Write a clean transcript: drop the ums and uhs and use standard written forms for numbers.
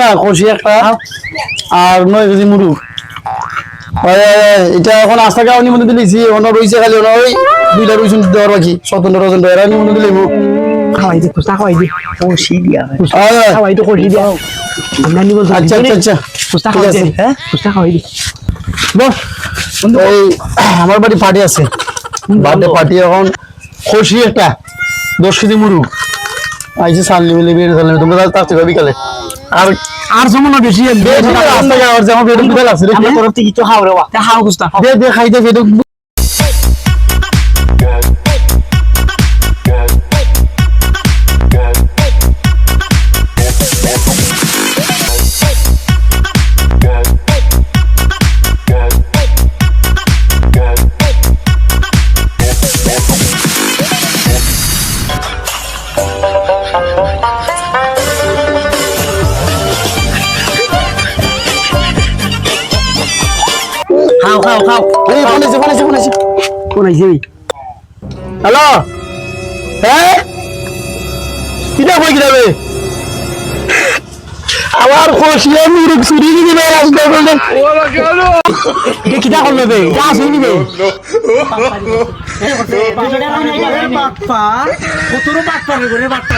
না কষি একটা আর 9 কেজি মুরগ এটা এখন আস্তা গাওয়ানি মধ্যে দিয়েছি ওনা রইছে খালি ওনা ওই দুইটা রইছুন দেওয়ার বাকি 17 ডজন দেওয়ার আমি মধ্যে দিলেই খাওয়াই দে কুস্তা খাওয়াই দে কষি দিয়া খাওয়াই তো কষি দিয়া আমরা নিব আচ্ছা আচ্ছা আচ্ছা কুস্তা খাওয়াই দে হ্যাঁ কুস্তা খাওয়াই দে বস এই আমার বাড়ি পার্টি আছে বার্থডে পার্টি এখন খুশি একটা 10 কেজি মুরগ আইছে সানলি মিলে বের সানলি তোমরা তাতে বিকালে আর আর সময় না বেশি রাস্তা আর যেমন বের বিকাল আছে রে আমার তরফ থেকে তো খাও রে তা খাও কুস্তা দে দে খাই দে বের খাও খাও খাও এই ফোন আইছে হ্যালো হ্যাঁ কিটা কই যাবে আবার খুশি মুরগ চুরি দিবে রাস্তা বলে ওলা কেন এটা কিটা করবে বে যা শুনি বে বাপ্পা কতরো বাপ্পা রে বাপ্পা